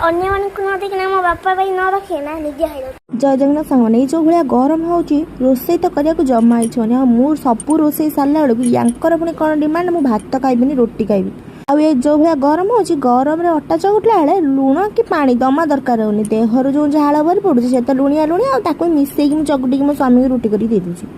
अन्य मानकु न देखिना मो बापा भाई न रखे ना निजे खाइ जय जगन्नाथ सांगने जो भाया गरम होची रोसई तो करिया को जमा इच्छोनी आ मु सब रोसई सारला बेलू यांकर पुणी कौन डिमांड मु भात खाइबिनी रोटी खाइबी आ ये जो भाया गरम होची गरम रे अटा चकुटला बेले लुण कि पानी दमा दरकार होनी देहर जो झाड़ भरी पड़ुची से तो लुणिया लुणिया ताको मिसेई मु चकुटी मो स्वामी रोटी करी दे दूची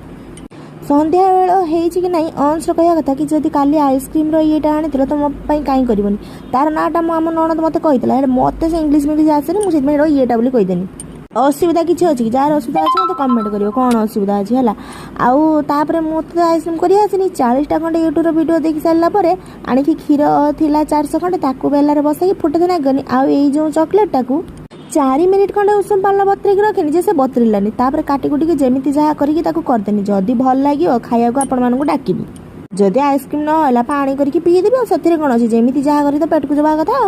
संध्या बेल होईची कि नहीं अंश कहया कथा कि जदि काली आइसक्रीम रो येटा आनिथिलो तो मो पई काई करबनी तार नाटा मो आम ननद मते कहितला मते से इंग्लिश मिली आसेनी मु सेतमे रो येटा बोली कहिदेनी असुविधा किसी अच्छी जार असुविधा अच्छे मत कमेंट करियो कौन असुविधा अच्छी है आउ तापर मत आइसक्रीम कर आसनी 40टा खंडे यूट्यूब वीडियो देख सारा पर आणिकी क्षीर थिला 400 खंडे ताकू बेलार बसैकी फुटे नागनी आउ ये जो चॉकलेट टाकू 4 मिनिट खंडे उषुम पानी बतरेक रखनी जे से बतरिलानी तापर काटी कुटी जमी जहाँ करदेनी जदि भल लगे खाया आपण मानू डाकिबी जदि आइसक्रीम ना पानी करके पीदेवी से कौन अच्छी जमी जहाँ कर पेट को जवा कथा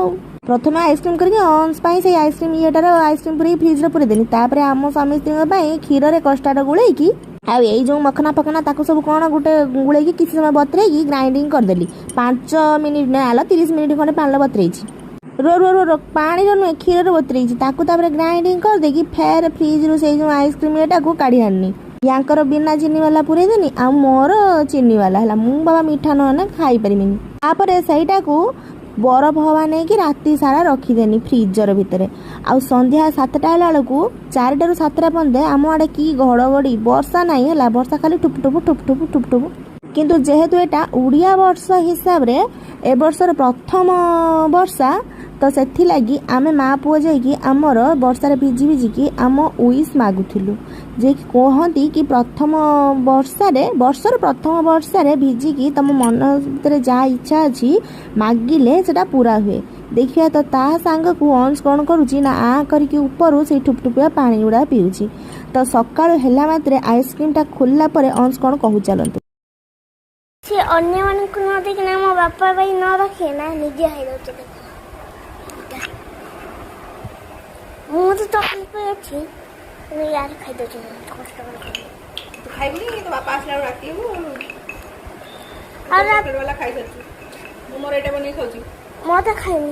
प्रथम आइसक्रीम करके अंश से आइसक्रीम येटार आइसक्रीम पूरी फ्रिज रे पूरी देनी तापर आम स्वामी स्त्री क्षीर रे कस्टार्ड गुलेकी आ ये जो मखना फखना ताको सब कौन गोटे गुलेकी किसी समय बतरेकी ग्राइंडिंग करदेली 5 मिनिट ना 30 मिनिट खंडे पानी बतरे रो रो रो रो पानी नुहे क्षीर बतरे ग्राइंडिंग करदेकी फेर फ्रिज रू से जो आइसक्रीम येटा को काढ़ी आनी यांकर बिना चीनी वाला पूरे देनी आ मोर चीनी वाला है मु बाबा मीठा ना खाई पारिमिनी तापर सहीटा को बरफ हवा नहीं कि राति सारा रखीदेनी फ्रिजर भितर आ संध्या 7टा बेलू 4टा रू 7टा पर्यंत आम आड़े कि घड़घड़ी वर्षा नहीं है वर्षा खाली ठुप ठुप ठुप ठुप ठुप ठुप किंतु जेहेतु एटा उड़िया वर्ष हिसाब रे ए वर्षर प्रथम वर्षा तो से लगी आमे माँ पुओ जाइकी आमर वर्षार भिजी भिजिकी आम उइस मागुथिलु जे कहती कि प्रथम वर्षर प्रथम वर्षार भिजिकी तुम मन भीतर जहाँ इच्छा अच्छी मागिले सेटा पूरा हुए देखिए तो ता सांग को अंश कौन करुची ना आ करके ऊपर से ठुपठुपिया पानी गुड़ा पीउची तो सकाळु हेला मात्रे आइसक्रीम टा खोलला परे अंश कौन कहू चलंतु से अन्य मानकु न देखिना मो बापा भाई न रखे ना निजे खाइ दउची मु तो तकलीफ पे अछि मैं यार खाइ दउची कष्ट कर तू खाइबनी तो बापा आसला राखीबू और वाला खाइ दउची मु मोर एटा बनै खाउची म त खाइनी